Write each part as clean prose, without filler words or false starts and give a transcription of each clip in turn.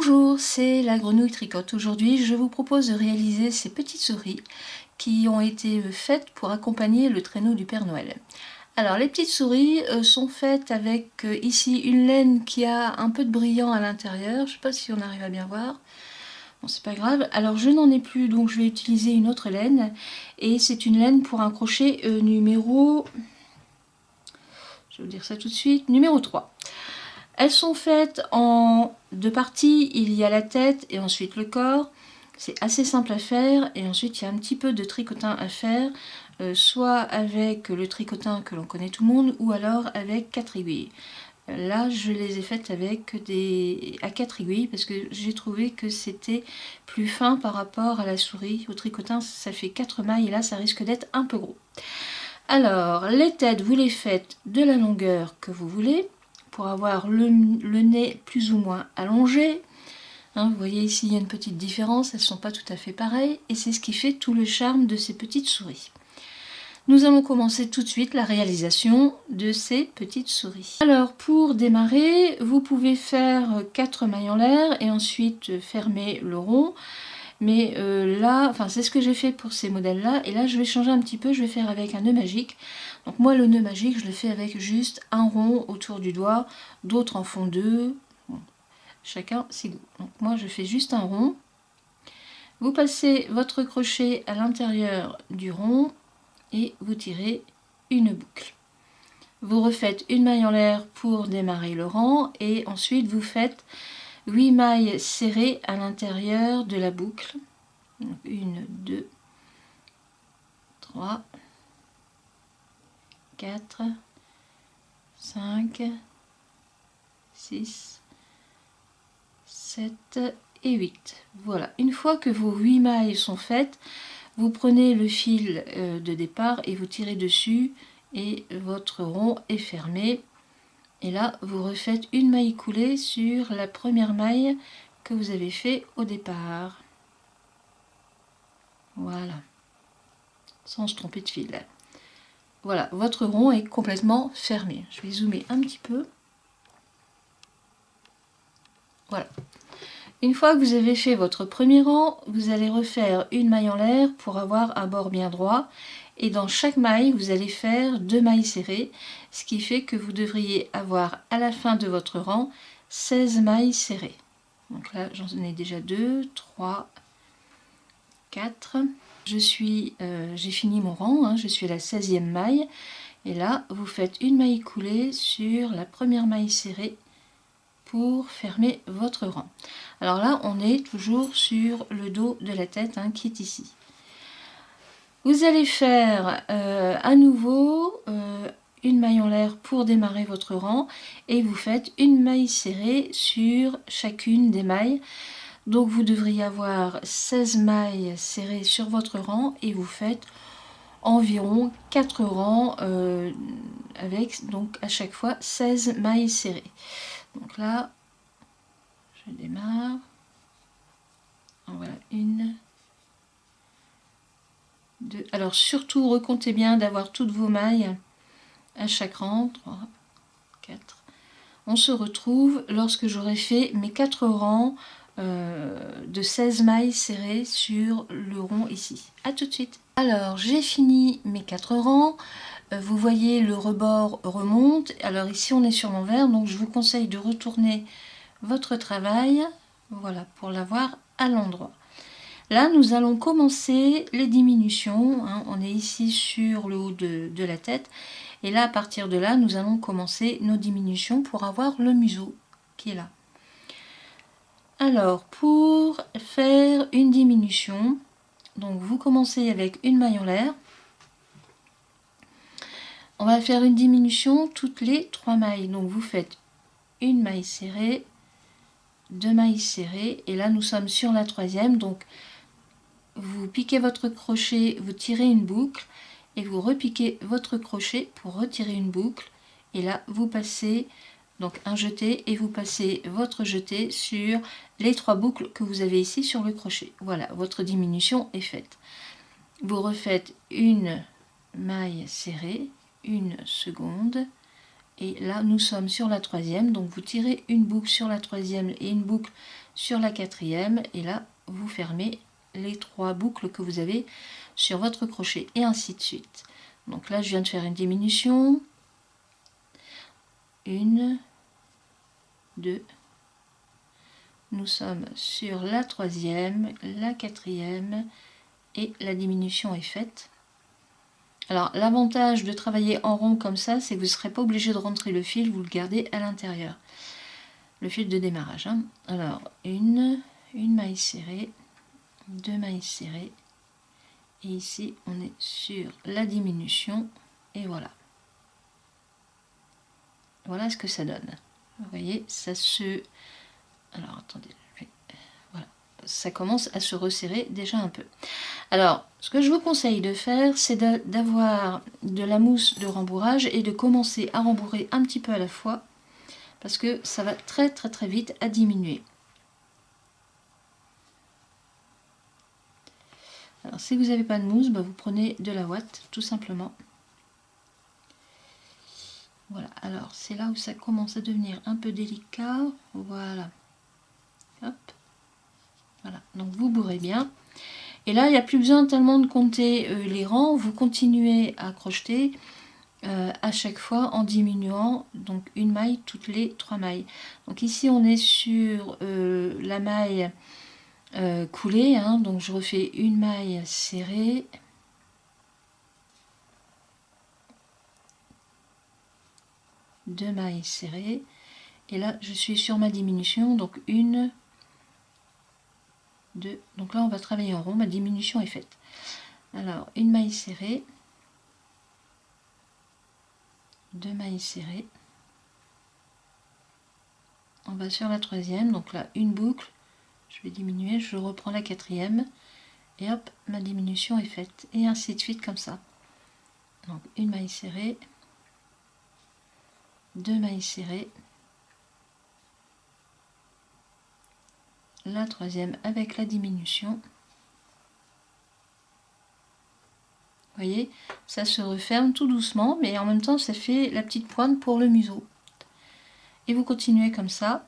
Bonjour, c'est la Grenouille Tricote. Aujourd'hui, je vous propose de réaliser ces petites souris qui ont été faites pour accompagner le traîneau du Père Noël. Alors, les petites souris sont faites avec ici une laine qui a un peu de brillant à l'intérieur. Je ne sais pas si on arrive à bien voir. Bon, c'est pas grave. Alors, je n'en ai plus, donc je vais utiliser une autre laine. Et c'est une laine pour un crochet numéro... Je vais vous dire ça tout de suite. Numéro 3. Elles sont faites en deux parties, il y a la tête et ensuite le corps. C'est assez simple à faire et ensuite il y a un petit peu de tricotin à faire, soit avec le tricotin que l'on connaît tout le monde ou alors avec 4 aiguilles. Là je les ai faites avec à 4 aiguilles parce que j'ai trouvé que c'était plus fin par rapport à la souris. Au tricotin ça fait 4 mailles et là ça risque d'être un peu gros. Alors les têtes vous les faites de la longueur que vous voulez, pour avoir le nez plus ou moins allongé. Hein, vous voyez ici, il y a une petite différence, elles ne sont pas tout à fait pareilles, et c'est ce qui fait tout le charme de ces petites souris. Nous allons commencer tout de suite la réalisation de ces petites souris. Alors, pour démarrer, vous pouvez faire 4 mailles en l'air, et ensuite fermer le rond. Mais là, enfin c'est ce que j'ai fait pour ces modèles-là, et là je vais changer un petit peu, je vais faire avec un nœud magique. Donc moi le nœud magique je le fais avec juste un rond autour du doigt, d'autres en font deux, bon, chacun ses goûts. Donc moi je fais juste un rond. Vous passez votre crochet à l'intérieur du rond et vous tirez une boucle. Vous refaites une maille en l'air pour démarrer le rang et ensuite vous faites 8 mailles serrées à l'intérieur de la boucle. 1, 2, 3, 4, 5, 6, 7 et 8. Voilà, une fois que vos 8 mailles sont faites, vous prenez le fil de départ et vous tirez dessus et votre rond est fermé. Et là, vous refaites une maille coulée sur la première maille que vous avez fait au départ. Voilà, sans se tromper de fil. Voilà, votre rond est complètement fermé. Je vais zoomer un petit peu. Voilà. Une fois que vous avez fait votre premier rang, vous allez refaire une maille en l'air pour avoir un bord bien droit. Et dans chaque maille, vous allez faire 2 mailles serrées, ce qui fait que vous devriez avoir à la fin de votre rang 16 mailles serrées. Donc là, j'en ai déjà 2, 3, 4. J'ai fini mon rang, hein, je suis à la 16e maille. Et là, vous faites une maille coulée sur la première maille serrée pour fermer votre rang. Alors là, on est toujours sur le dos de la tête hein, qui est ici. Vous allez faire à nouveau une maille en l'air pour démarrer votre rang et vous faites une maille serrée sur chacune des mailles. Donc vous devriez avoir 16 mailles serrées sur votre rang et vous faites environ 4 rangs avec donc à chaque fois 16 mailles serrées. Donc là, je démarre. Voilà, 1, 2. Alors surtout, recomptez bien d'avoir toutes vos mailles à chaque rang. 3, 4. On se retrouve lorsque j'aurai fait mes 4 rangs de 16 mailles serrées sur le rond ici. A tout de suite. Alors, j'ai fini mes 4 rangs. Vous voyez, le rebord remonte. Alors ici, on est sur l'envers, donc je vous conseille de retourner votre travail, voilà, pour l'avoir à l'endroit. Là, nous allons commencer les diminutions. Hein. On est ici sur le haut de la tête. Et là, à partir de là, nous allons commencer nos diminutions pour avoir le museau qui est là. Alors, pour faire une diminution, donc vous commencez avec une maille en l'air. On va faire une diminution toutes les 3 mailles. Donc vous faites une maille serrée, 2 mailles serrées. Et là, nous sommes sur la 3e. Donc, vous piquez votre crochet, vous tirez une boucle. Et vous repiquez votre crochet pour retirer une boucle. Et là, vous passez donc un jeté et vous passez votre jeté sur les 3 boucles que vous avez ici sur le crochet. Voilà, votre diminution est faite. Vous refaites une maille serrée, une seconde, Et là, nous sommes sur la troisième. Donc, vous tirez une boucle sur la troisième et une boucle sur la quatrième. Et là, vous fermez les 3 boucles que vous avez sur votre crochet. Et ainsi de suite. Donc là, je viens de faire une diminution. 1, 2. Nous sommes sur la troisième, la quatrième. Et la diminution est faite. Alors, l'avantage de travailler en rond comme ça, c'est que vous ne serez pas obligé de rentrer le fil, vous le gardez à l'intérieur. Le fil de démarrage. Hein. Alors, une maille serrée, 2 mailles serrées. Et ici, on est sur la diminution. Et voilà. Voilà ce que ça donne. Vous voyez, ça se... Alors, attendez. Voilà. Ça commence à se resserrer déjà un peu. Alors, ce que je vous conseille de faire, c'est d'avoir de la mousse de rembourrage et de commencer à rembourrer un petit peu à la fois, parce que ça va très très très vite à diminuer. Alors, si vous n'avez pas de mousse, vous prenez de la ouate, tout simplement. Voilà, alors c'est là où ça commence à devenir un peu délicat. Voilà. Hop. Voilà, donc vous bourrez bien. Et là, il n'y a plus besoin tellement de compter les rangs. Vous continuez à crocheter à chaque fois en diminuant donc une maille toutes les 3 mailles. Donc ici, on est sur la maille coulée. Hein, donc je refais une maille serrée. Deux mailles serrées. Et là, je suis sur ma diminution. Donc une, deux. Donc là, on va travailler en rond. Ma diminution est faite. Alors, une maille serrée. 2 mailles serrées. On va sur la troisième, donc là une boucle, je vais diminuer, je reprends la quatrième et hop, ma diminution est faite et ainsi de suite comme ça. Donc une maille serrée, 2 mailles serrées, la troisième avec la diminution. Vous voyez, ça se referme tout doucement, mais en même temps ça fait la petite pointe pour le museau. Et vous continuez comme ça.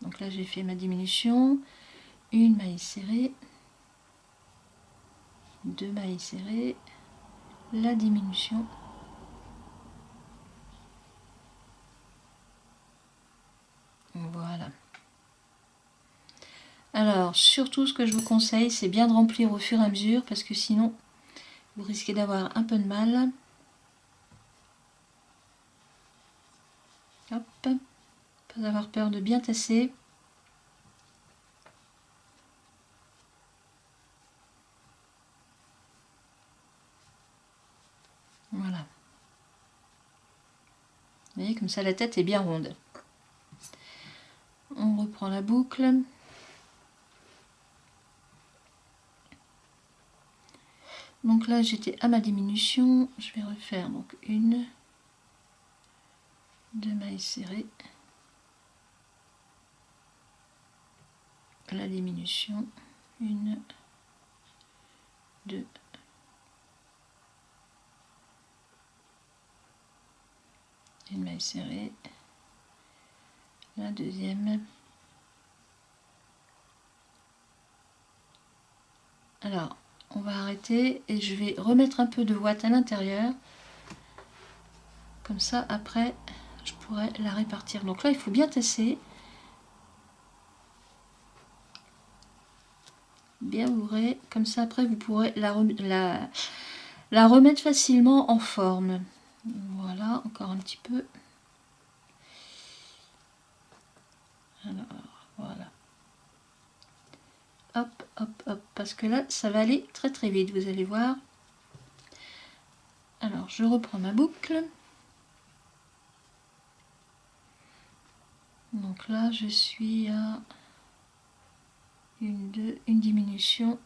Donc là j'ai fait ma diminution, une maille serrée, 2 mailles serrées, la diminution. Voilà. Alors, surtout ce que je vous conseille, c'est bien de remplir au fur et à mesure, parce que sinon, vous risquez d'avoir un peu de mal. Hop, pas avoir peur de bien tasser. Voilà. Vous voyez, comme ça la tête est bien ronde. On reprend la boucle. Donc là, j'étais à ma diminution. Je vais refaire donc une, 2 mailles serrées. La diminution. Une, 2. Une maille serrée. La deuxième. Alors, on va arrêter et je vais remettre un peu de ouate à l'intérieur. Comme ça, après, je pourrais la répartir. Donc là, il faut bien tasser. Bien bourré. Comme ça, après, vous pourrez la remettre facilement en forme. Voilà, encore un petit peu. Alors, voilà. Hop, hop, hop. Parce que là, ça va aller très très vite, vous allez voir. Alors, je reprends ma boucle. Donc là, je suis à une diminution.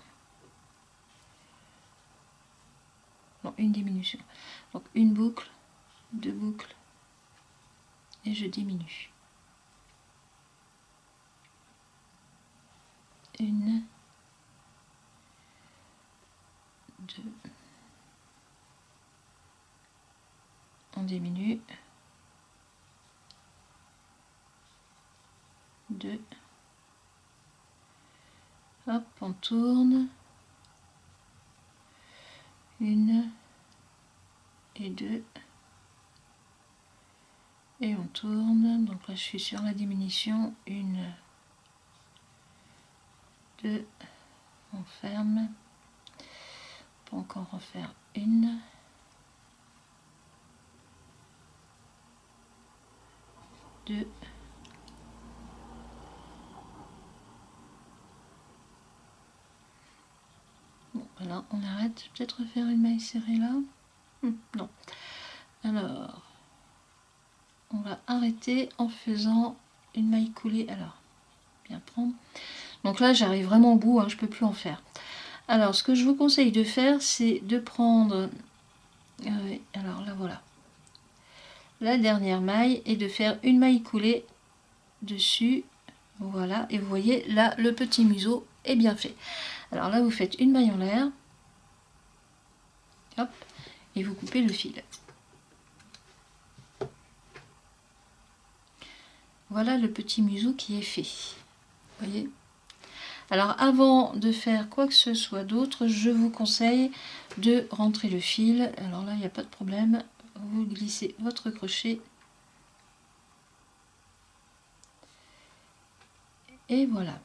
Non, une diminution. Donc, une boucle, 2 boucles, et je diminue. Une, 2, on diminue, 2. Hop, on tourne. 1 et 2. Et on tourne. Donc là, je suis sur la diminution. 1, 2. On ferme. On peut encore refaire 1. 2. Bon, voilà, on arrête. Peut-être refaire une maille serrée là. Non. Alors, on va arrêter en faisant une maille coulée. Alors, bien prendre. Donc là, j'arrive vraiment au bout, hein, je peux plus en faire. Alors, ce que je vous conseille de faire, c'est de prendre... alors là, voilà. La dernière maille et de faire une maille coulée dessus. Voilà, et vous voyez, là, le petit museau est bien fait. Alors là, vous faites une maille en l'air. Hop, et vous coupez le fil. Voilà le petit museau qui est fait. Vous voyez? Alors avant de faire quoi que ce soit d'autre, je vous conseille de rentrer le fil. Alors là, il n'y a pas de problème. Vous glissez votre crochet. Et voilà.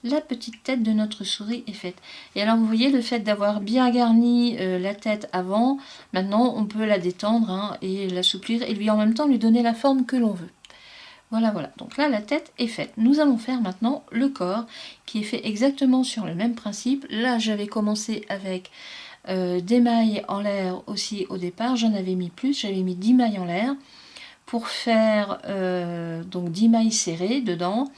La petite tête de notre souris est faite. Et alors vous voyez, le fait d'avoir bien garni la tête avant, maintenant on peut la détendre, hein, et l'assouplir et lui en même temps lui donner la forme que l'on veut. Voilà, voilà. Donc là, la tête est faite. Nous allons faire maintenant le corps qui est fait exactement sur le même principe. Là, j'avais commencé avec des mailles en l'air aussi au départ. J'en avais mis plus, j'avais mis 10 mailles en l'air pour faire donc 10 mailles serrées dedans.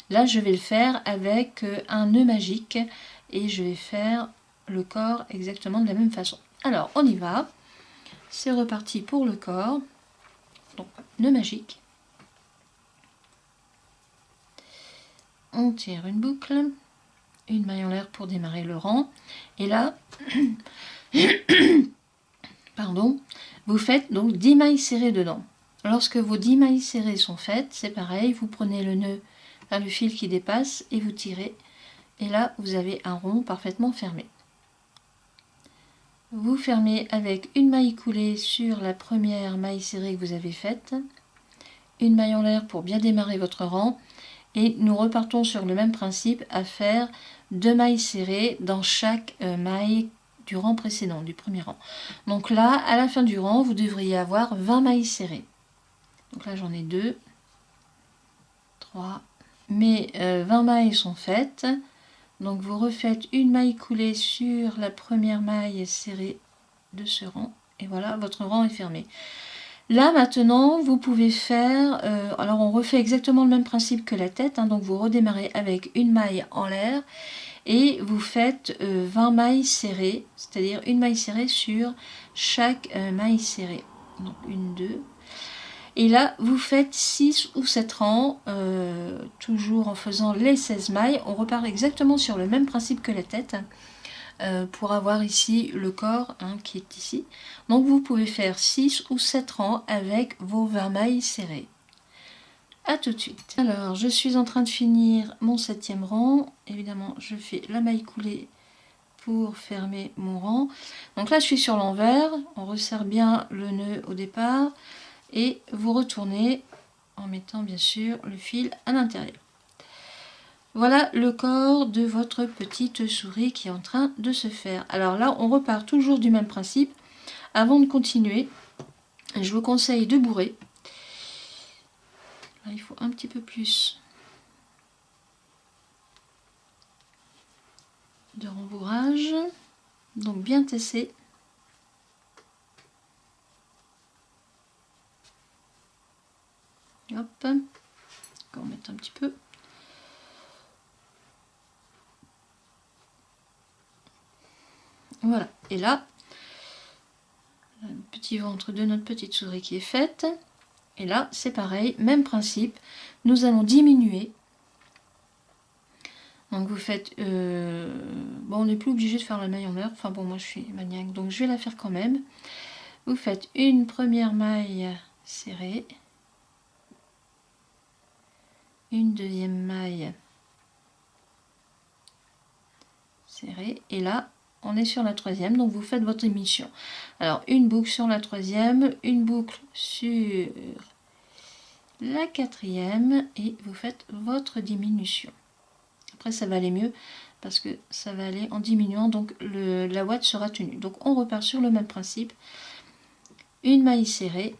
Là, je vais le faire avec un nœud magique et je vais faire le corps exactement de la même façon. Alors, on y va. C'est reparti pour le corps. Donc, nœud magique. On tire une boucle, une maille en l'air pour démarrer le rang. Et là, pardon, vous faites donc 10 mailles serrées dedans. Lorsque vos 10 mailles serrées sont faites, c'est pareil, vous prenez le nœud, le fil qui dépasse et vous tirez. Et là, vous avez un rond parfaitement fermé. Vous fermez avec une maille coulée sur la première maille serrée que vous avez faite, une maille en l'air pour bien démarrer votre rang, et nous repartons sur le même principe à faire 2 mailles serrées dans chaque maille du rang précédent, du premier rang. Donc là, à la fin du rang, vous devriez avoir 20 mailles serrées. Donc là, j'en ai 2, 3, mes 20 mailles sont faites. Donc vous refaites une maille coulée sur la première maille serrée de ce rang. Et voilà, votre rang est fermé. Là maintenant, vous pouvez faire... alors on refait exactement le même principe que la tête. Hein, donc vous redémarrez avec une maille en l'air. Et vous faites 20 mailles serrées. C'est-à-dire une maille serrée sur chaque maille serrée. Donc 1, 2... Et là, vous faites 6 ou 7 rangs, toujours en faisant les 16 mailles. On repart exactement sur le même principe que la tête, pour avoir ici le corps, hein, qui est ici. Donc vous pouvez faire 6 ou 7 rangs avec vos 20 mailles serrées. A tout de suite. Alors, je suis en train de finir mon 7e rang. Évidemment, je fais la maille coulée pour fermer mon rang. Donc là, je suis sur l'envers. On resserre bien le nœud au départ. Et vous retournez en mettant bien sûr le fil à l'intérieur. Voilà le corps de votre petite souris qui est en train de se faire. Alors là, on repart toujours du même principe. Avant de continuer, je vous conseille de bourrer. Là, il faut un petit peu plus de rembourrage. Donc bien tesser. Hop, on va mettre un petit peu. Voilà, et là, le petit ventre de notre petite souris qui est faite. Et là, c'est pareil, même principe. Nous allons diminuer. Donc vous faites... bon, on n'est plus obligé de faire la maille en l'air. Enfin bon, moi je suis maniaque, donc je vais la faire quand même. Vous faites une première maille serrée. une deuxième maille serrée, et là on est sur la troisième, donc vous faites votre diminution. Alors une boucle sur la troisième, une boucle sur la quatrième, et vous faites votre diminution. Après ça va aller mieux parce que ça va aller en diminuant, donc la ouate sera tenue. Donc on repart sur le même principe, une maille serrée,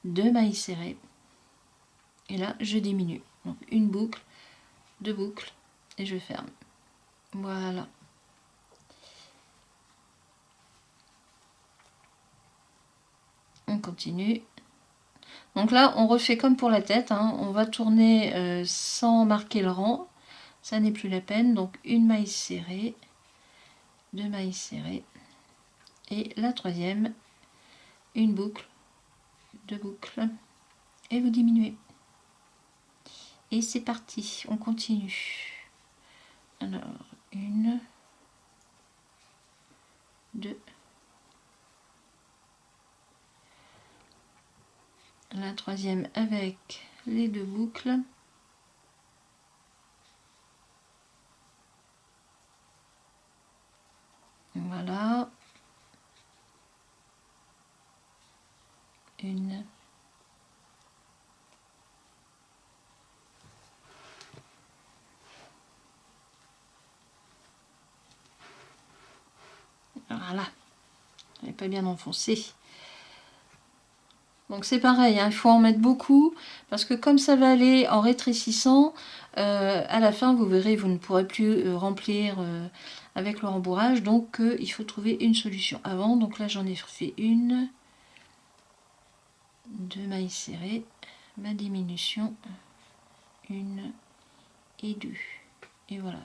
deux mailles serrées, et là je diminue. Donc une boucle, deux boucles, et je ferme. Voilà. On continue. Donc là, on refait comme pour la tête, hein. On va tourner sans marquer le rang. Ça n'est plus la peine. Donc une maille serrée, deux mailles serrées. Et la troisième, une boucle, deux boucles. Et vous diminuez. Et c'est parti, on continue. Alors, une, deux, la troisième avec les deux boucles, voilà, une, voilà, elle n'est pas bien enfoncée. Donc c'est pareil, hein, il faut en mettre beaucoup, parce que comme ça va aller en rétrécissant, à la fin vous verrez, vous ne pourrez plus remplir avec le rembourrage, donc il faut trouver une solution avant. Donc là j'en ai fait une, deux mailles serrées, ma diminution, une et deux, et voilà.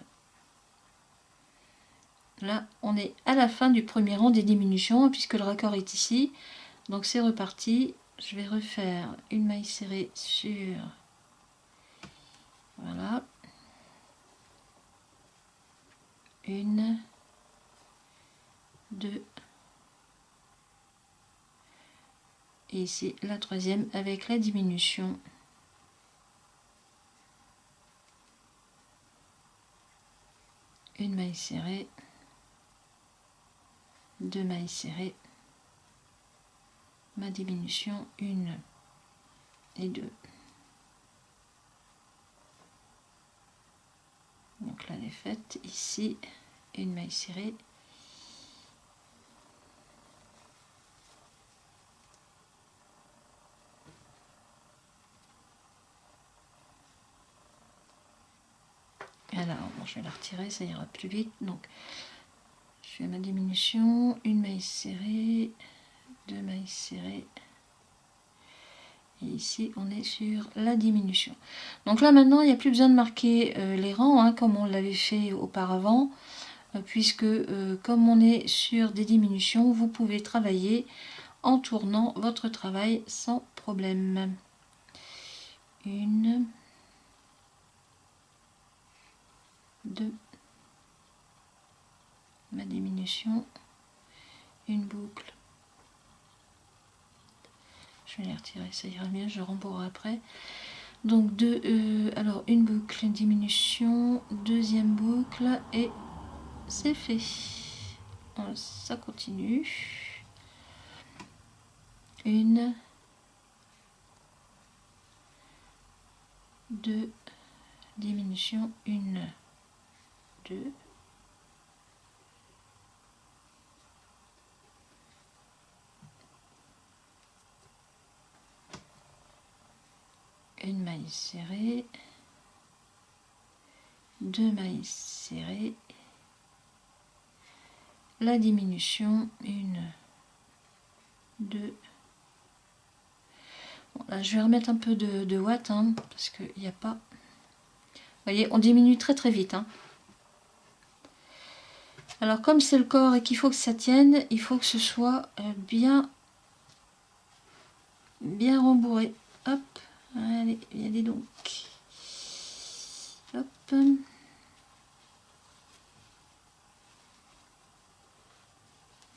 Là on est à la fin du premier rang des diminutions, puisque le raccord est ici, donc c'est reparti. Je vais refaire une maille serrée sur, voilà, une, deux, et ici la troisième avec la diminution, une maille serrée, deux mailles serrées, ma diminution, une et deux. Donc là elle est faite, ici une maille serrée, alors bon, je vais la retirer, ça ira plus vite. Donc je fais ma diminution, une maille serrée, deux mailles serrées, et ici on est sur la diminution. Donc là maintenant il n'y a plus besoin de marquer les rangs, hein, comme on l'avait fait auparavant, puisque comme on est sur des diminutions, vous pouvez travailler en tournant votre travail sans problème. Une, deux, ma diminution, une boucle, je vais les retirer, ça ira mieux, je rembourrerai après. Donc deux, alors une boucle, diminution, deuxième boucle, et c'est fait. Ça continue. Une, deux, diminution, une, deux, une maille serrée, deux mailles serrées, la diminution, une, deux. Bon, là, je vais remettre un peu de watts, hein, parce qu'il n'y a pas... Vous voyez, on diminue très très vite, hein. Alors comme c'est le corps et qu'il faut que ça tienne, il faut que ce soit bien rembourré. Hop, allez, allez donc. Hop.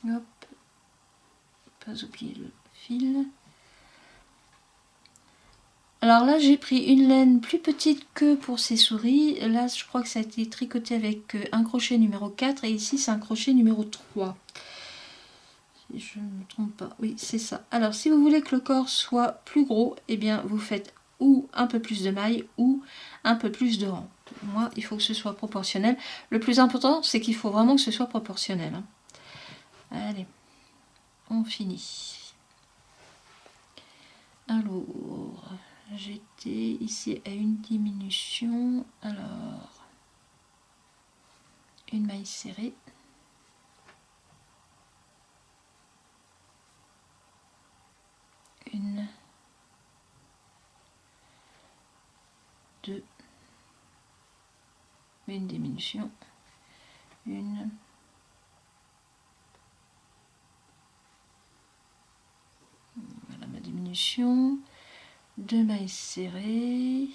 Hop. Pas oublier le fil. Alors là, j'ai pris une laine plus petite que pour ces souris. Là, je crois que ça a été tricoté avec un crochet numéro 4 et ici, c'est un crochet numéro 3. Si je ne me trompe pas, oui, c'est ça. Alors, si vous voulez que le corps soit plus gros, eh bien, vous faites ou un peu plus de mailles ou un peu plus de rang. Moi, il faut que ce soit proportionnel. Le plus important, c'est qu'il faut vraiment que ce soit proportionnel. Hein. Allez, on finit. Alors, j'étais ici à une diminution. Alors, une maille serrée. Une, deux, une diminution, une, voilà ma diminution, deux mailles serrées,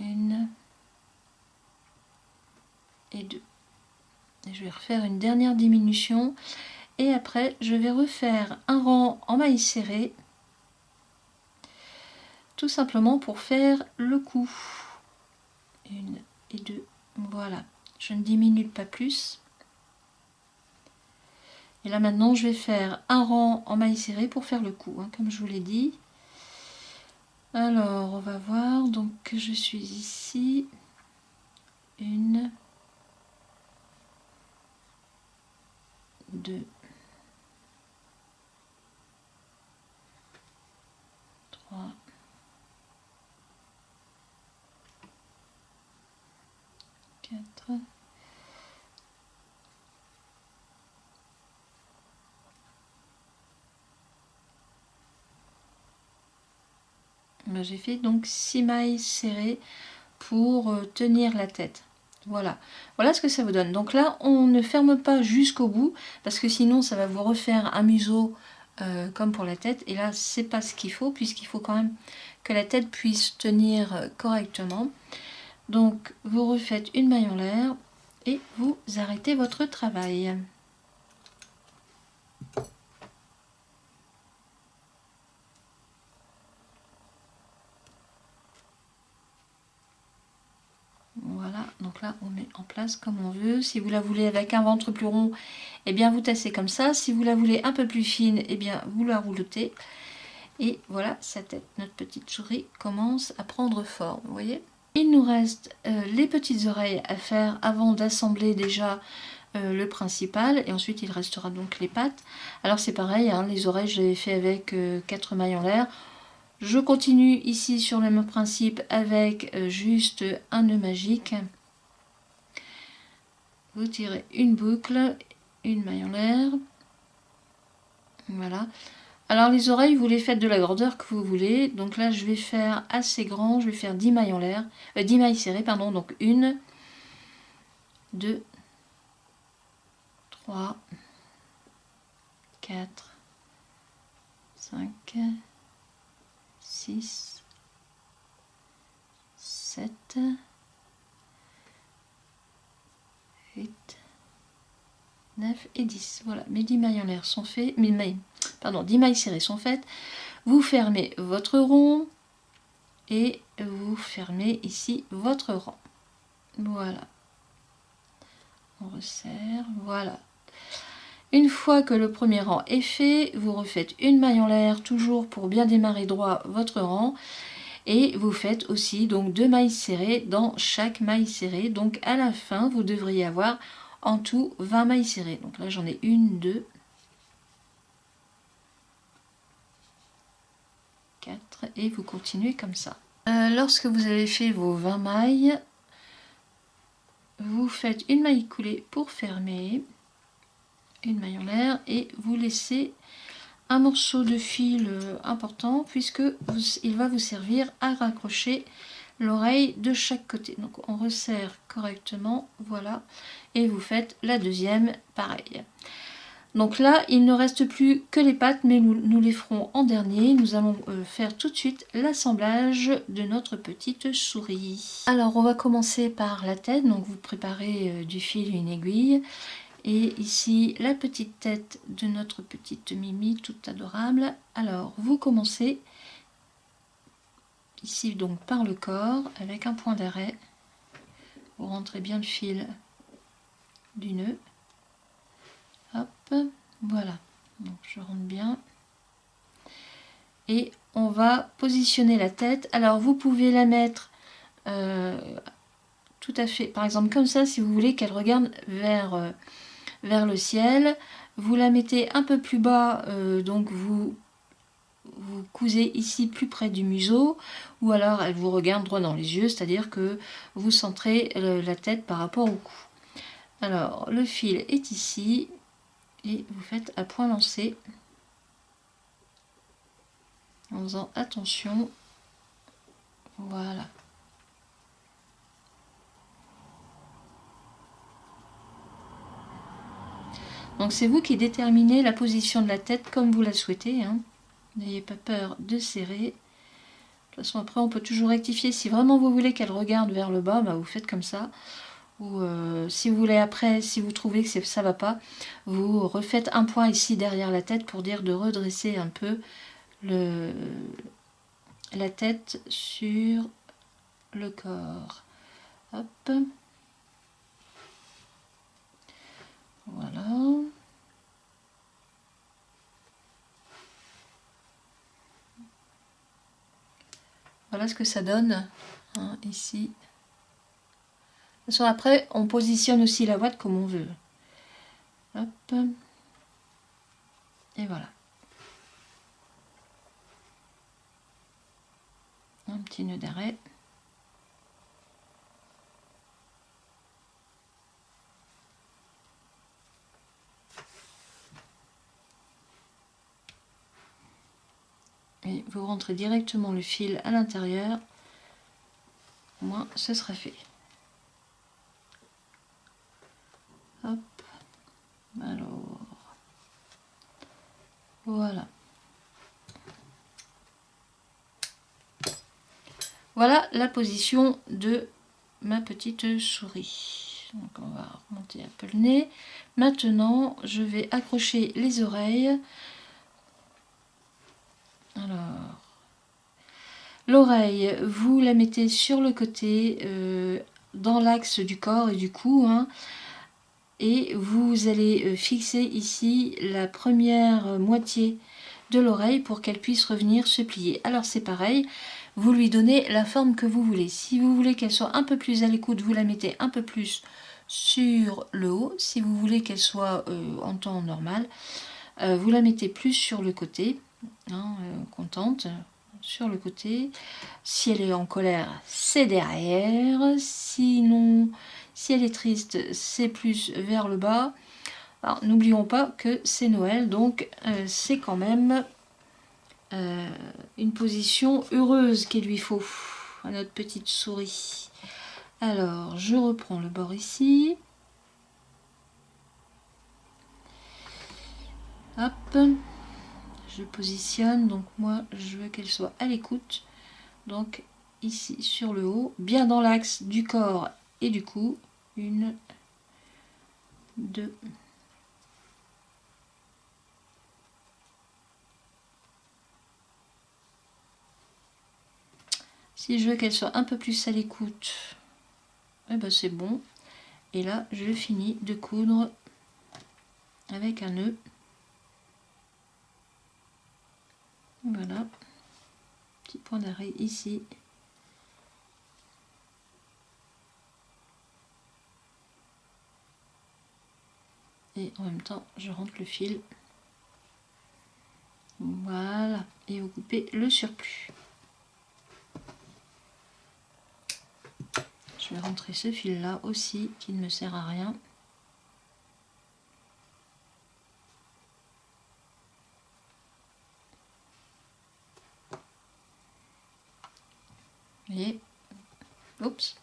une et deux. Et je vais refaire une dernière diminution et après je vais refaire un rang en mailles serrées, tout simplement pour faire le coup. Une et deux, voilà, je ne diminue pas plus. Et là maintenant je vais faire un rang en mailles serrées pour faire le coup, hein, comme je vous l'ai dit. Alors on va voir, donc je suis ici, une, deux, trois, quatre, j'ai fait donc 6 mailles serrées pour tenir la tête. Voilà, voilà ce que ça vous donne. Donc là, on ne ferme pas jusqu'au bout parce que sinon, ça va vous refaire un museau comme pour la tête. Et là, c'est pas ce qu'il faut puisqu'il faut quand même que la tête puisse tenir correctement. Donc, vous refaites une maille en l'air et vous arrêtez votre travail. Voilà, donc là on met en place comme on veut. Si vous la voulez avec un ventre plus rond, eh bien vous tassez comme ça. Si vous la voulez un peu plus fine, eh bien vous la roulotez. Et voilà, sa tête, notre petite souris commence à prendre forme, vous voyez. Il nous reste les petites oreilles à faire avant d'assembler déjà le principal. Et ensuite il restera donc les pattes. Alors c'est pareil, hein, les oreilles je l'avais fait avec 4 mailles en l'air. Je continue ici sur le même principe avec juste un nœud magique. Vous tirez une boucle, une maille en l'air. Voilà. Alors les oreilles, vous les faites de la grandeur que vous voulez. Donc là, je vais faire assez grand. Je vais faire 10 mailles en l'air. 10 mailles serrées, pardon. Donc 1, 2, 3, 4, 5, 6, 7, 8, 9 et 10. Voilà, mes 10 mailles en l'air sont faites. 10 mailles serrées sont faites. Vous fermez votre rond et vous fermez ici votre rang. Voilà. On resserre. Voilà. Une fois que le premier rang est fait, vous refaites une maille en l'air, toujours pour bien démarrer droit votre rang. Et vous faites aussi donc 2 mailles serrées dans chaque maille serrée. Donc à la fin, vous devriez avoir en tout 20 mailles serrées. Donc là, j'en ai 1, 2, 4 et vous continuez comme ça. Lorsque vous avez fait vos 20 mailles, vous faites une maille coulée pour fermer, une maille en l'air et vous laissez un morceau de fil important puisque il va vous servir à raccrocher l'oreille de chaque côté. Donc on resserre correctement, voilà, et vous faites la deuxième pareil. Donc là, il ne reste plus que les pattes, mais nous les ferons en dernier. Nous allons faire tout de suite l'assemblage de notre petite souris. Alors, on va commencer par la tête. Donc, vous préparez du fil et une aiguille. Et ici, la petite tête de notre petite Mimi, toute adorable. Alors, vous commencez ici donc par le corps, avec un point d'arrêt. Vous rentrez bien le fil du nœud. Hop, voilà. Donc, je rentre bien. Et on va positionner la tête. Alors, vous pouvez la mettre tout à fait, par exemple comme ça, si vous voulez qu'elle regarde vers le ciel. Vous la mettez un peu plus bas, donc vous cousez ici plus près du museau, ou alors elle vous regarde droit dans les yeux, c'est-à-dire que vous centrez la tête par rapport au cou. Alors, le fil est ici, et vous faites à point lancé, en faisant attention. Voilà. Donc c'est vous qui déterminez la position de la tête comme vous la souhaitez, hein. N'ayez pas peur de serrer. De toute façon, après, on peut toujours rectifier. Si vraiment vous voulez qu'elle regarde vers le bas, bah, vous faites comme ça. Ou si vous voulez après, si vous trouvez que ça va pas, vous refaites un point ici derrière la tête pour dire de redresser un peu la tête sur le corps. Hop. Voilà. Voilà ce que ça donne, hein, ici. De toute façon, après, on positionne aussi la boîte comme on veut. Hop. Et voilà. Un petit nœud d'arrêt. Et vous rentrez directement le fil à l'intérieur. Au moins, ce sera fait. Hop. Alors. Voilà. Voilà la position de ma petite souris. Donc on va remonter un peu le nez. Maintenant, je vais accrocher les oreilles. Alors, l'oreille, vous la mettez sur le côté, dans l'axe du corps et du cou, hein, et vous allez fixer ici la première moitié de l'oreille pour qu'elle puisse revenir se plier. Alors c'est pareil, vous lui donnez la forme que vous voulez. Si vous voulez qu'elle soit un peu plus à l'écoute, vous la mettez un peu plus sur le haut. Si vous voulez qu'elle soit en temps normal, vous la mettez plus sur le côté, hein, contente, sur le côté. Si elle est en colère, c'est derrière. Sinon, si elle est triste, c'est plus vers le bas. Alors, n'oublions pas que c'est Noël, donc c'est quand même une position heureuse qu'il lui faut à notre petite souris. Alors, je reprends le bord ici. Hop. Je positionne, donc moi, je veux qu'elle soit à l'écoute. Donc, ici, sur le haut, bien dans l'axe du corps et du cou. 1, 2. Si je veux qu'elle soit un peu plus à l'écoute, eh ben c'est bon. Et là, je finis de coudre avec un nœud. Voilà. Petit point d'arrêt ici. Et en même temps, je rentre le fil. Voilà. Et vous coupez le surplus. Je vais rentrer ce fil là aussi, qui ne me sert à rien. Vous voyez? Oups.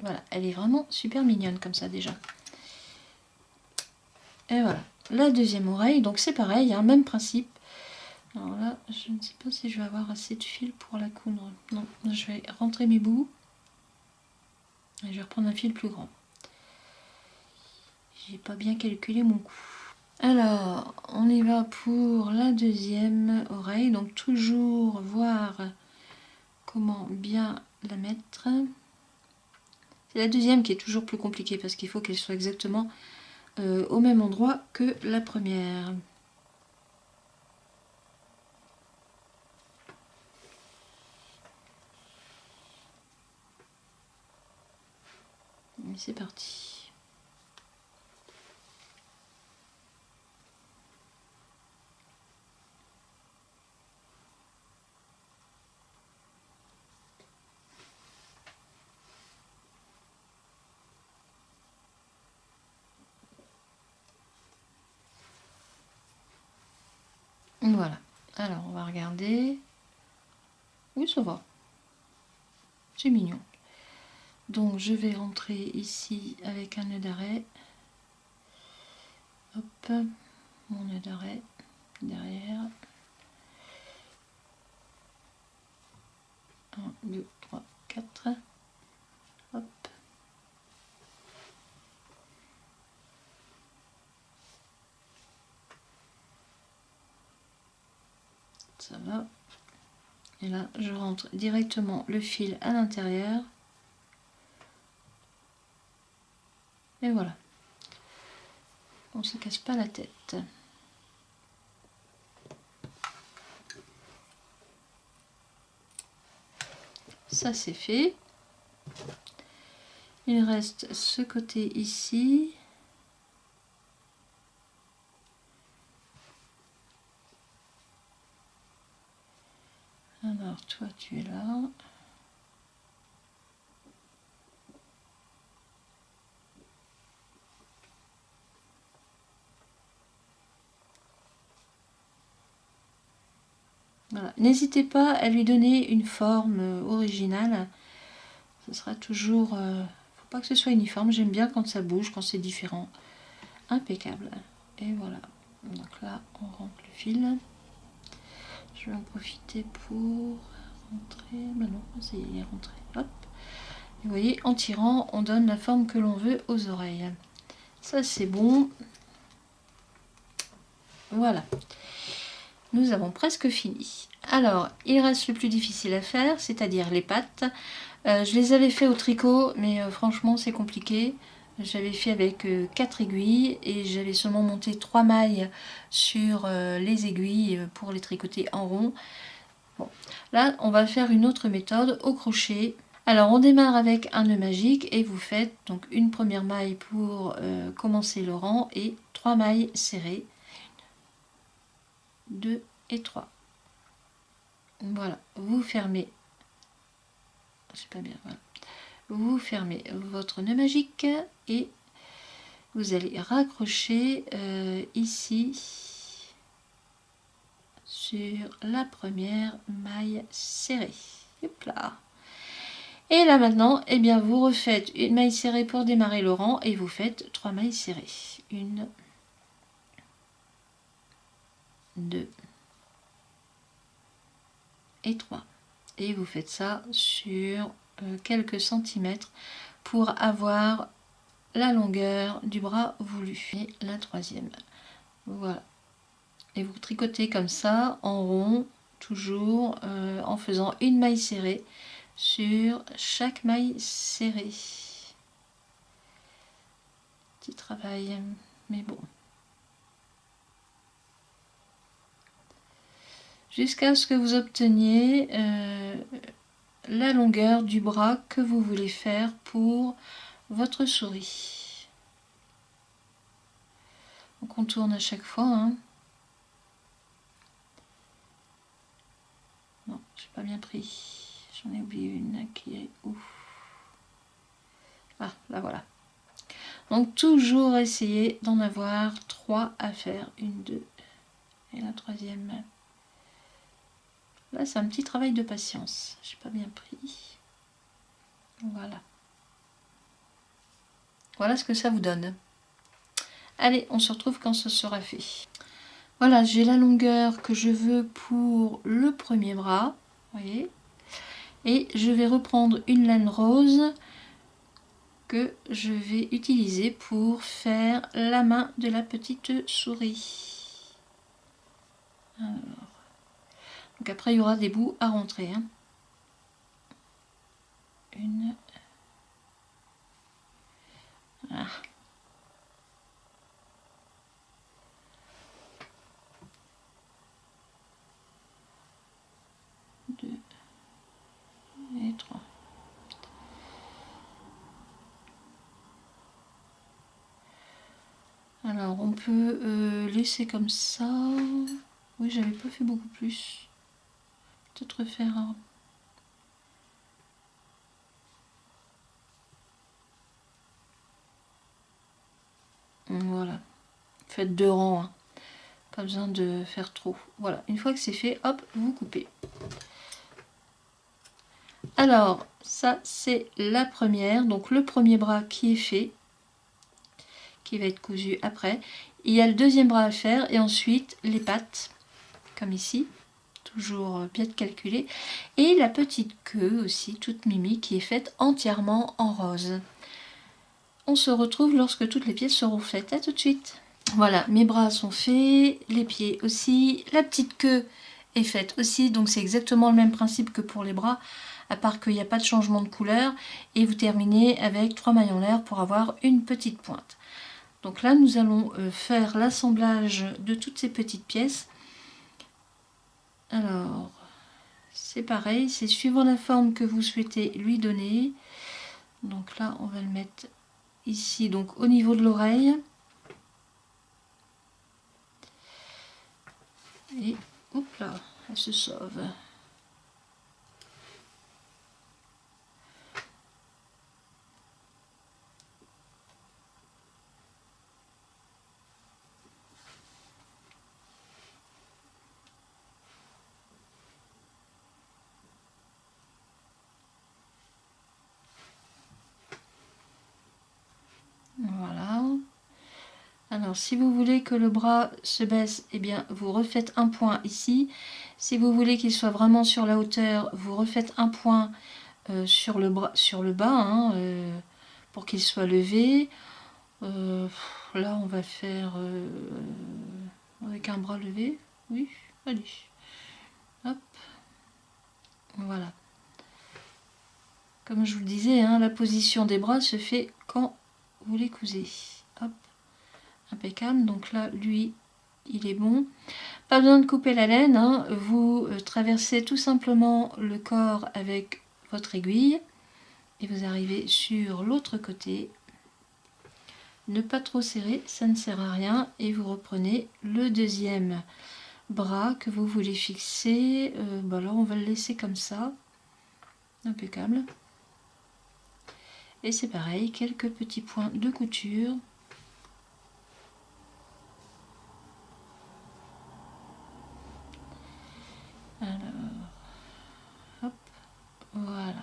Voilà, elle est vraiment super mignonne comme ça déjà. Et voilà, la deuxième oreille, donc c'est pareil, hein, même principe. Alors là, je ne sais pas si je vais avoir assez de fil pour la coudre. Non, je vais rentrer mes bouts. Et je vais reprendre un fil plus grand. j'ai pas bien calculé mon coup. Alors, on y va pour la deuxième oreille. Donc toujours voir comment bien la mettre. C'est la deuxième qui est toujours plus compliquée parce qu'il faut qu'elle soit exactement au même endroit que la première. Et c'est parti. Voilà. Alors, on va regarder. Oui, ça va. C'est mignon. Donc, je vais rentrer ici avec un nœud d'arrêt. Hop, mon nœud d'arrêt derrière. 1, 2, 3, 4. Hop. Ça va. Et là, je rentre directement le fil à l'intérieur. Et voilà. On ne se casse pas la tête. Ça, c'est fait. Il reste ce côté ici. Alors, toi, tu es là. Voilà. N'hésitez pas à lui donner une forme originale. Ce sera toujours... faut pas que ce soit uniforme. J'aime bien quand ça bouge, quand c'est différent. Impeccable. Et voilà. Donc là, on rentre le fil. Je vais en profiter pour rentrer. Ben non, ça y est, il est rentré. Hop. Et vous voyez, en tirant, on donne la forme que l'on veut aux oreilles. Ça, c'est bon. Voilà. Nous avons presque fini. Alors, il reste le plus difficile à faire, c'est-à-dire les pattes. Je les avais fait au tricot, mais franchement, c'est compliqué. J'avais fait avec 4 aiguilles et j'avais seulement monté 3 mailles sur les aiguilles pour les tricoter en rond. Bon, là, on va faire une autre méthode au crochet. Alors, on démarre avec un nœud magique et vous faites donc une première maille pour commencer le rang et 3 mailles serrées. 2 et 3. Voilà, vous fermez. C'est pas bien, voilà. Vous fermez votre nœud magique et vous allez raccrocher ici sur la première maille serrée. Hop là. Et là maintenant, eh bien, vous refaites une maille serrée pour démarrer le rang et vous faites 3 mailles serrées. 1, 2 et 3. Et vous faites ça sur quelques centimètres pour avoir la longueur du bras voulu. Et la troisième. Voilà. Et vous tricotez comme ça en rond, toujours en faisant une maille serrée sur chaque maille serrée. Petit travail, mais bon. Jusqu'à ce que vous obteniez la longueur du bras que vous voulez faire pour votre souris. On contourne à chaque fois. Hein. Non, j'ai pas bien pris. J'en ai oublié une qui est où? Ah, là voilà. Donc toujours essayer d'en avoir 3 à faire. 1, 2 et la troisième. Là c'est un petit travail de patience. J'ai pas bien pris. Voilà. Voilà ce que ça vous donne. Allez, on se retrouve quand ce sera fait. Voilà, j'ai la longueur que je veux pour le premier bras. Vous voyez. Et je vais reprendre une laine rose que je vais utiliser pour faire la main de la petite souris. Alors. Donc après il y aura des bouts à rentrer. Hein. Une. Voilà. Deux et trois. Alors on peut laisser comme ça. Oui, j'avais pas fait beaucoup plus. Peut-être faire un... Voilà. Faites 2 rangs. Hein. Pas besoin de faire trop. Voilà. Une fois que c'est fait, hop, vous coupez. Alors, ça c'est la première. Donc le premier bras qui est fait. Qui va être cousu après. Il y a le deuxième bras à faire. Et ensuite les pattes. Comme ici. Toujours bien calculé. Et la petite queue aussi, toute mimi, qui est faite entièrement en rose. On se retrouve lorsque toutes les pièces seront faites. À tout de suite. Voilà, mes bras sont faits, les pieds aussi. La petite queue est faite aussi, donc c'est exactement le même principe que pour les bras, à part qu'il n'y a pas de changement de couleur. Et vous terminez avec 3 mailles en l'air pour avoir une petite pointe. Donc là, nous allons faire l'assemblage de toutes ces petites pièces. Alors, c'est pareil, c'est suivant la forme que vous souhaitez lui donner. Donc là, on va le mettre ici, donc au niveau de l'oreille. Et hop là, elle se sauve. Voilà. Alors, si vous voulez que le bras se baisse, eh bien, vous refaites un point ici. Si vous voulez qu'il soit vraiment sur la hauteur, vous refaites un point sur le bas, hein, pour qu'il soit levé. Là, on va faire avec un bras levé. Oui, allez. Hop. Voilà. Comme je vous le disais, hein, la position des bras se fait quand vous les cousez. Hop. Impeccable. Donc là, lui, il est bon. Pas besoin de couper la laine. Hein. Vous traversez tout simplement le corps avec votre aiguille. Et vous arrivez sur l'autre côté. Ne pas trop serrer, ça ne sert à rien. Et vous reprenez le deuxième bras que vous voulez fixer. Bah là, on va le laisser comme ça. Impeccable. Et c'est pareil, quelques petits points de couture. Alors, hop, voilà.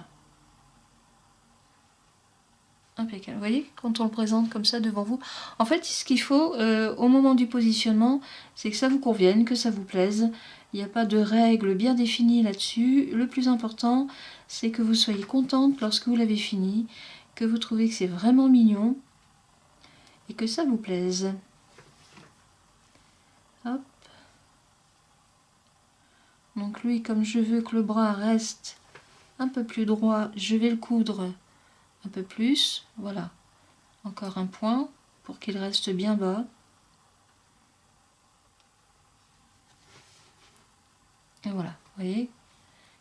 Impeccable. Vous voyez, quand on le présente comme ça devant vous, en fait, ce qu'il faut au moment du positionnement, c'est que ça vous convienne, que ça vous plaise. Il n'y a pas de règles bien définies là-dessus. Le plus important, c'est que vous soyez contente lorsque vous l'avez fini, que vous trouvez que c'est vraiment mignon et que ça vous plaise. Hop. Donc lui, comme je veux que le bras reste un peu plus droit, je vais le coudre un peu plus. Voilà. Encore un point pour qu'il reste bien bas. Et voilà, vous voyez,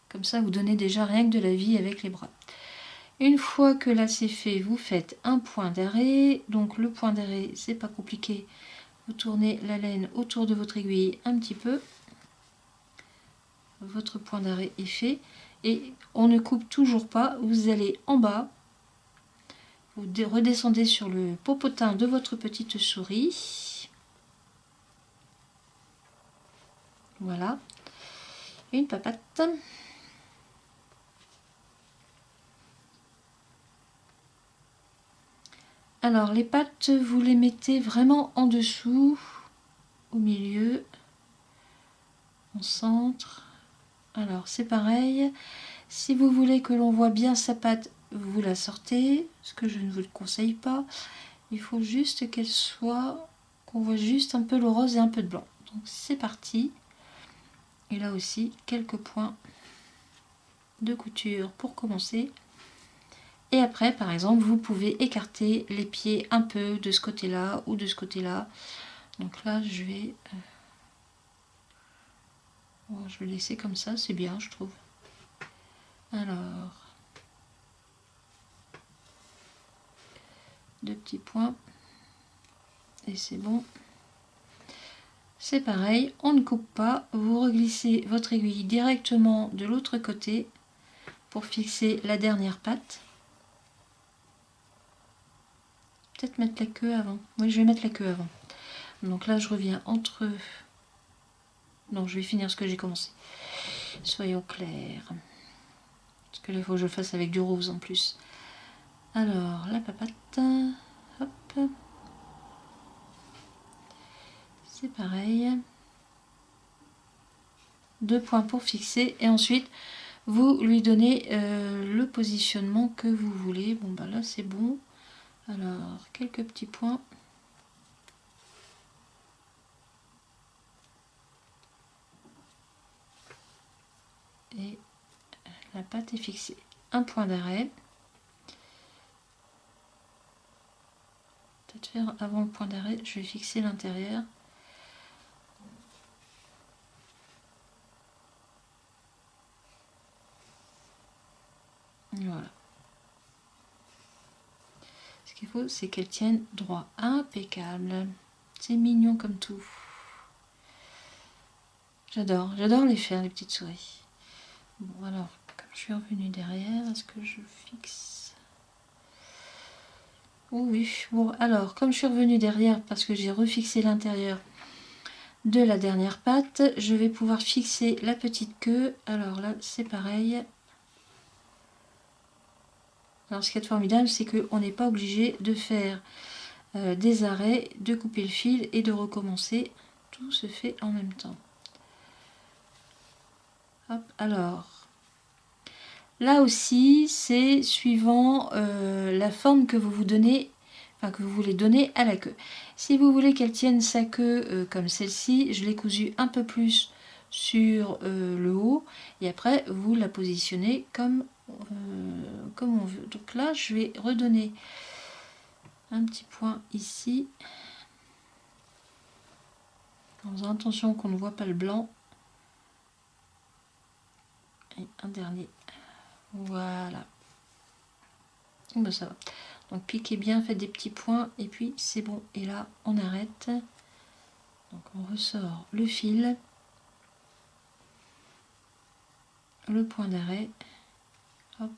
comme ça vous donnez déjà rien que de la vie avec les bras. Une fois que là c'est fait, vous faites un point d'arrêt. Donc le point d'arrêt, c'est pas compliqué. Vous tournez la laine autour de votre aiguille un petit peu. Votre point d'arrêt est fait. Et on ne coupe toujours pas. Vous allez en bas. Vous redescendez sur le popotin de votre petite souris. Voilà. Une papate. Alors les pattes, vous les mettez vraiment en dessous, au milieu, en centre. Alors c'est pareil, si vous voulez que l'on voit bien sa patte, vous la sortez, ce que je ne vous le conseille pas. Il faut juste qu'elle soit, qu'on voit juste un peu le rose et un peu de blanc. Donc c'est parti. Et là aussi, quelques points de couture pour commencer. Et après, par exemple, vous pouvez écarter les pieds un peu de ce côté-là ou de ce côté-là. Donc là, je vais laisser comme ça, c'est bien, je trouve. Alors, 2 petits points. Et c'est bon. C'est pareil, on ne coupe pas. Vous reglissez votre aiguille directement de l'autre côté pour fixer la dernière patte. Peut-être mettre la queue avant. Oui, je vais mettre la queue avant. Donc là, je reviens entre... Non, je vais finir ce que j'ai commencé. Soyons clairs. Parce que là, il faut que je le fasse avec du rose en plus. Alors, la papate. Hop. C'est pareil. 2 points pour fixer. Et ensuite, vous lui donnez le positionnement que vous voulez. Bon, bah là, c'est bon. Alors, quelques petits points. Et la pâte est fixée. Un point d'arrêt. Peut-être faire avant le point d'arrêt, je vais fixer l'intérieur. Voilà. Ce qu'il faut, c'est qu'elle tienne droit. Impeccable. C'est mignon comme tout. J'adore les faire, les petites souris. Bon, alors, comme je suis revenue derrière, est-ce que je fixe? Oui, bon, alors, comme je suis revenue derrière parce que j'ai refixé l'intérieur de la dernière patte, je vais pouvoir fixer la petite queue. Alors là, c'est pareil. Alors, ce qui est formidable, c'est qu'on n'est pas obligé de faire des arrêts, de couper le fil et de recommencer. Tout se fait en même temps. Hop, alors... Là aussi, c'est suivant la forme que vous vous donnez, enfin que vous voulez donner à la queue. Si vous voulez qu'elle tienne sa queue comme celle-ci, je l'ai cousue un peu plus sur le haut et après vous la positionnez comme on veut. Donc là, je vais redonner un petit point ici, en faisant attention qu'on ne voit pas le blanc. Et un dernier. Voilà. Ben ça va. Donc piquez bien, faites des petits points et puis c'est bon. Et là, on arrête. Donc on ressort le fil, le point d'arrêt. Hop.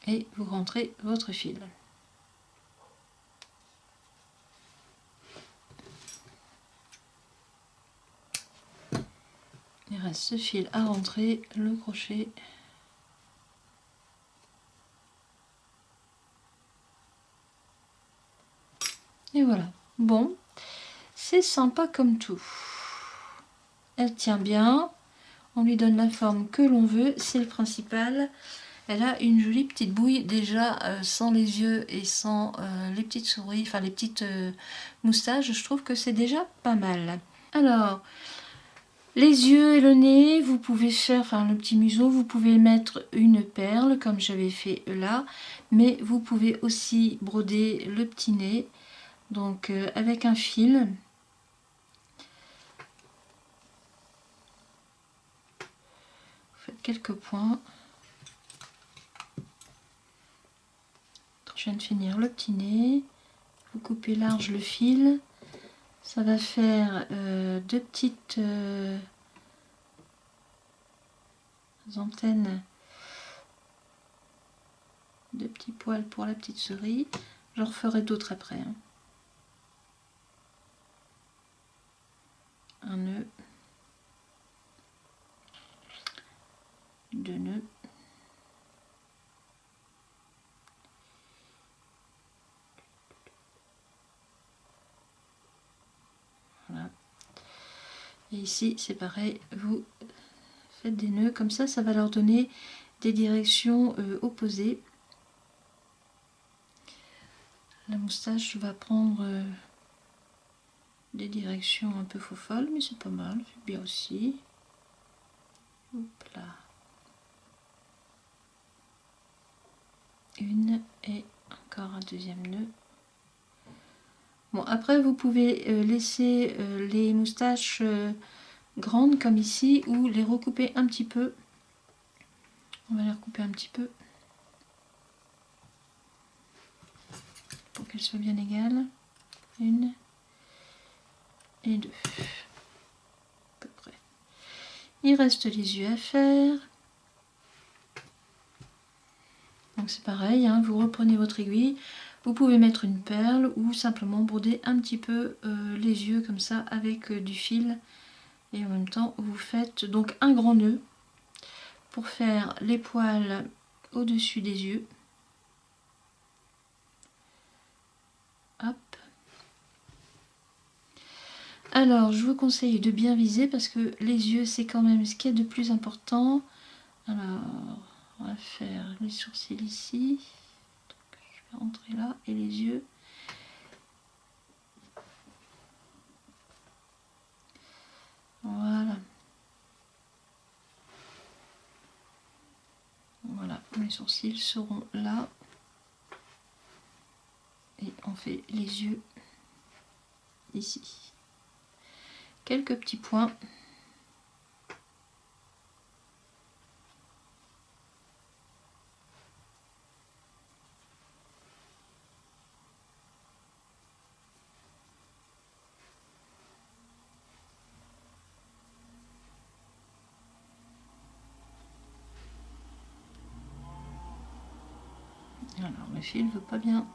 Et vous rentrez votre fil. Il reste ce fil à rentrer, le crochet. Et voilà. Bon, c'est sympa comme tout. Elle tient bien. On lui donne la forme que l'on veut, c'est le principal. Elle a une jolie petite bouille déjà sans les yeux et sans les petites souris, enfin les petites moustaches. Je trouve que c'est déjà pas mal. Alors, les yeux et le nez, vous pouvez faire, enfin le petit museau, vous pouvez mettre une perle comme j'avais fait là, mais vous pouvez aussi broder le petit nez, donc avec un fil. Vous faites quelques points. Je viens de finir le petit nez. Vous coupez large le fil. Ça va faire deux petites antennes, deux petits poils pour la petite souris. J'en referai d'autres après. Hein. Un nœud, deux nœuds. Et ici c'est pareil, vous faites des nœuds comme ça va leur donner des directions opposées. La moustache va prendre des directions un peu faux-folles, mais c'est pas mal, c'est bien aussi. Hop là. Une et encore un deuxième nœud. Bon, après vous pouvez laisser les moustaches grandes comme ici ou les recouper un petit peu. On va les recouper un petit peu pour qu'elles soient bien égales. Une et deux. À peu près. Il reste les yeux à faire. Donc c'est pareil, hein, vous reprenez votre aiguille. Vous pouvez mettre une perle ou simplement broder un petit peu les yeux comme ça avec du fil. Et en même temps, vous faites donc un grand nœud pour faire les poils au-dessus des yeux. Hop. Alors, je vous conseille de bien viser parce que les yeux, c'est quand même ce qui est de plus important. Alors, on va faire les sourcils ici. Donc, je vais rentrer là et les yeux. Voilà. Voilà, mes sourcils seront là. Et on fait les yeux ici. Quelques petits points. Alors, le fil ne veut pas bien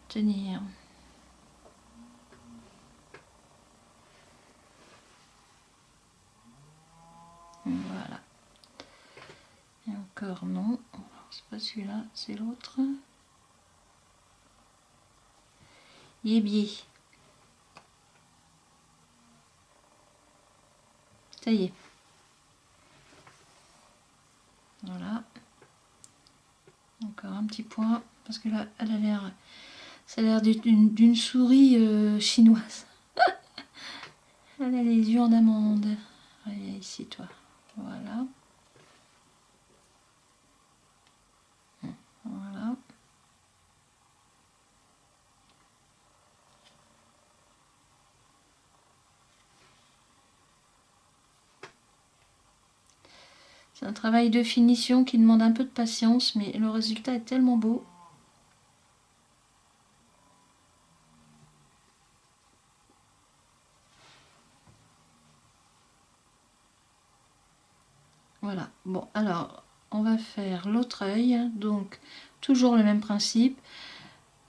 tenir. Voilà. Et encore non. C'est pas celui-là, c'est l'autre. Yébier. Ça y est. Voilà. Encore un petit point. Parce que là, elle a l'air... Ça a l'air d'une souris chinoise. Elle a les yeux en amande. Allez, ici, toi. Voilà. Voilà. C'est un travail de finition qui demande un peu de patience, mais le résultat est tellement beau. Voilà. Bon, alors, on va faire l'autre œil. Donc, toujours le même principe.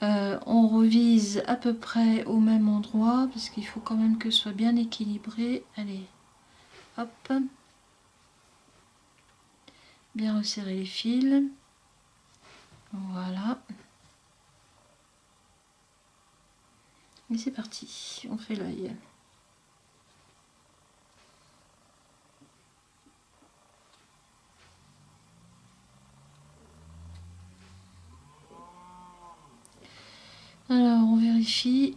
On revise à peu près au même endroit, parce qu'il faut quand même que ce soit bien équilibré. Allez, hop. Bien resserrer les fils. Voilà. Et c'est parti, on fait l'œil. Alors, on vérifie.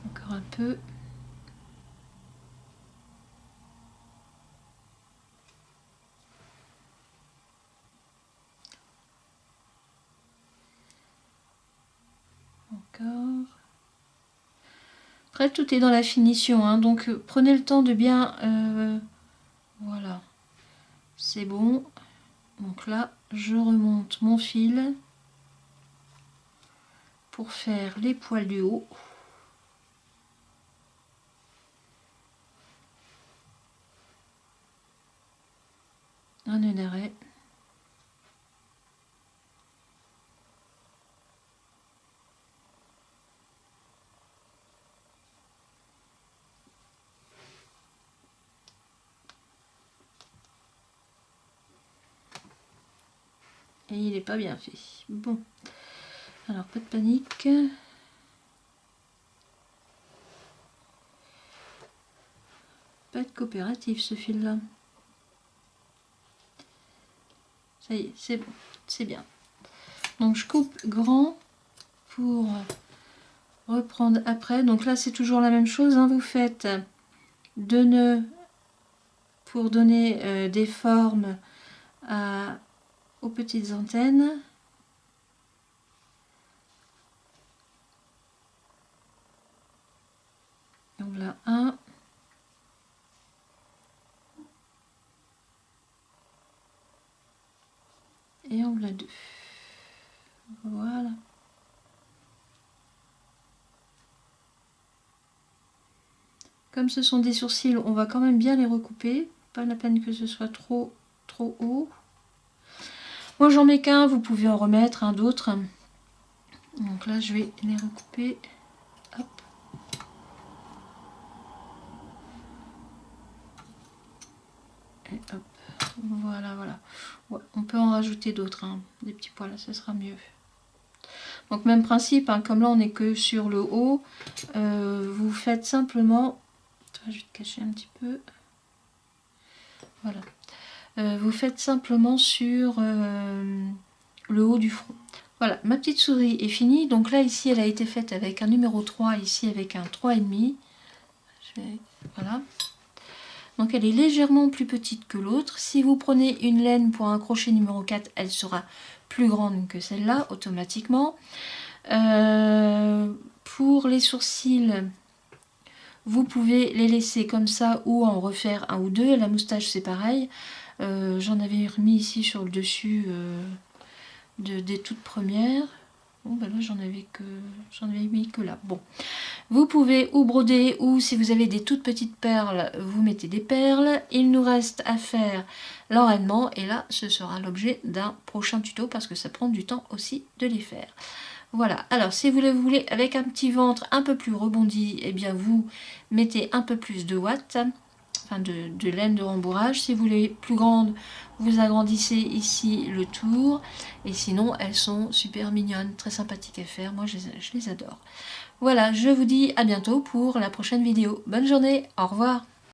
Encore un peu. Encore. Après, tout est dans la finition, hein, donc prenez le temps de bien... voilà, c'est bon. Donc là, je remonte mon fil pour faire les poils du haut. Un nœud d'arrêt. Et il n'est pas bien fait. Bon, alors pas de panique. pas être coopératif ce fil là. Ça y est, c'est bon, c'est bien. Donc je coupe grand pour reprendre après. Donc là c'est toujours la même chose, hein. Vous faites 2 nœuds pour donner des formes aux petites antennes. Donc là un. Et on l'a 2. Voilà. Comme ce sont des sourcils, on va quand même bien les recouper. Pas la peine que ce soit trop haut. Moi j'en mets qu'un, vous pouvez en remettre un d'autre. Donc là je vais les recouper. Hop. Et hop. Voilà, voilà. Ouais, on peut en rajouter d'autres, hein. Des petits poils, ça sera mieux. Donc même principe, hein, comme là on n'est que sur le haut, vous faites simplement, je vais te cacher un petit peu, voilà, vous faites simplement sur le haut du front. Voilà, ma petite souris est finie, donc là ici elle a été faite avec un numéro 3, ici avec un 3,5, voilà. Donc elle est légèrement plus petite que l'autre. Si vous prenez une laine pour un crochet numéro 4, elle sera plus grande que celle-là, automatiquement. Pour les sourcils, vous pouvez les laisser comme ça ou en refaire un ou deux. La moustache c'est pareil. J'en avais remis ici sur le dessus des toutes premières. Bon ben là j'en avais mis que là. Bon, vous pouvez ou broder ou si vous avez des toutes petites perles, vous mettez des perles. Il nous reste à faire l'enraînement et là ce sera l'objet d'un prochain tuto parce que ça prend du temps aussi de les faire. Voilà, alors si vous le voulez avec un petit ventre un peu plus rebondi, eh bien vous mettez un peu plus de watts, enfin de laine de rembourrage. Si vous voulez plus grande, vous agrandissez ici le tour. Et sinon, elles sont super mignonnes, très sympathiques à faire. Moi, je les adore. Voilà, je vous dis à bientôt pour la prochaine vidéo. Bonne journée, au revoir.